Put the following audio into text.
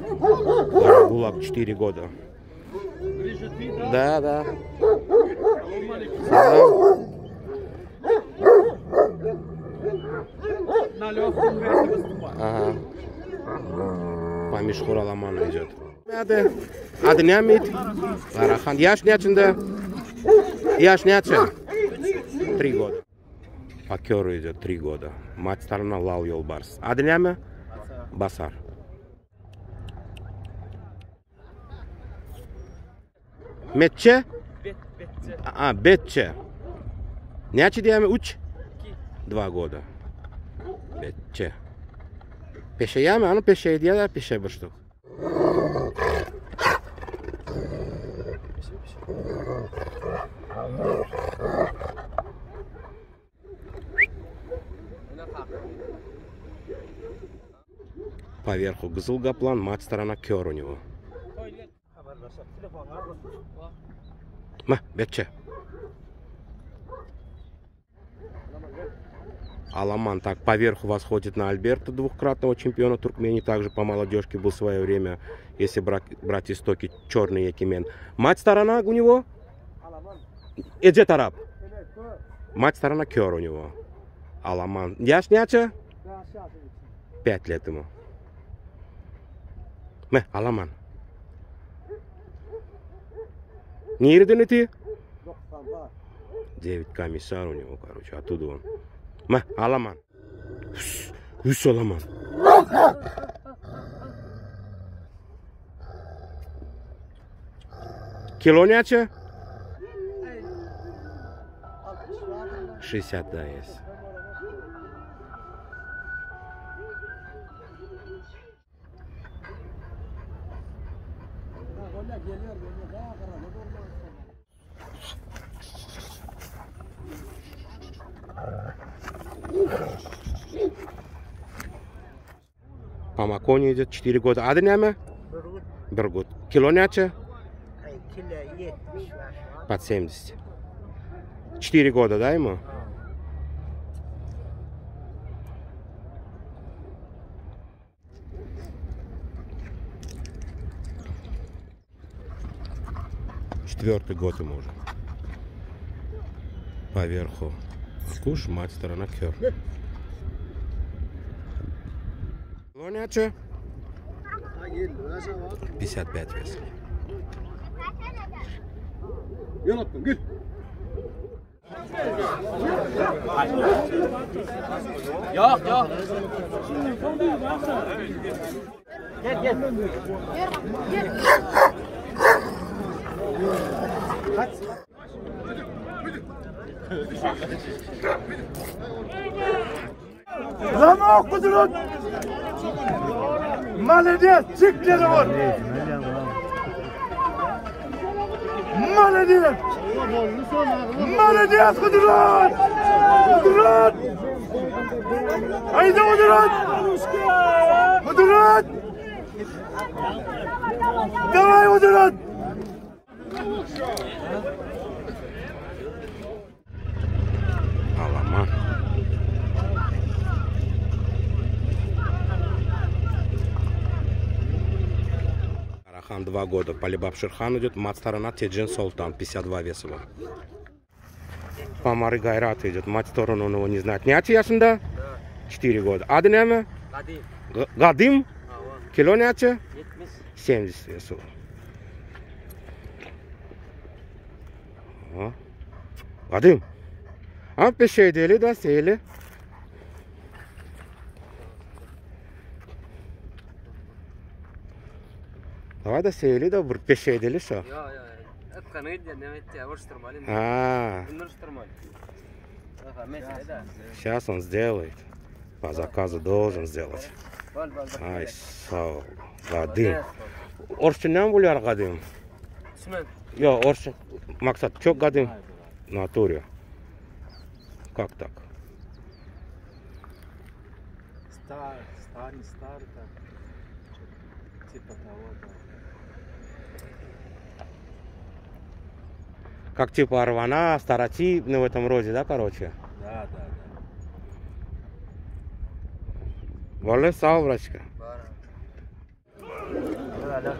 ГУЛАГ 4 года. Да, да. Ага. Памишхур Аламан идет. Аднямит. Арахан. Яшнячында. Яшняча. 3 года. По Кёру идет 3 года. Мать сторона Лал Йолбарс. Адняма. Басар. Метче? Бетче. Нячи диями уч? 2 года. Бетче. Пеше ями, аны пеше дия да пеше бір штук. Поверху Гызыл Гаплан, мать сторона Кёр у него. Бетче. Аламан так поверху восходит на Альберта, двухкратного чемпиона Туркмении. Также по молодежке был в свое время, если брать истоки, черный Якимен. Мать сторона у него? Эджет араб. Мать сторона Кёр у него. Аламан. Яшняча? 5 лет ему. Аламан. Не ирден ты? 9 комиссар у него, короче, оттуда он. Аламан. Аламан. Килоняча? 60, да, есть. По Маконе идет 4 года. Адняма? 1 год. Килоняча? Под 70. 4 года, да, ему? Четвертый год ему уже. Поверху Куш, мать сторона Кёр. Лоняча? 55 вес. Yok. Gel. Lan okudurun. Молодец, çıkları var. Молодец. Молодец, kudurun. Kudurun. Haydi kudurun. Kudurun. Давай kudurun. Аламан. Арахан 2 года. Полибаб Шерхан идет. Мать сторона Теджин Султан. 52 веса. Памары Гайрат идет. Мать сторону он его не знает. Нячи яшында? 4 года. Адняма? Гадим. Кило нячи? 70 веса. Гадим. А пеше дели да сели. Давай да сели да бір пеше дели шо. Сейчас он сделает. По заказу должен сделать. Ай, сау. Гадим. Оршинам буляр гадим. Я оршин. Максат, чё гадим? В натуре. Как так? Старый, так. Типа того, да. Как типа Арвана, старотипный в этом роде, да, короче? Да. Вале сау, врачка. Hala.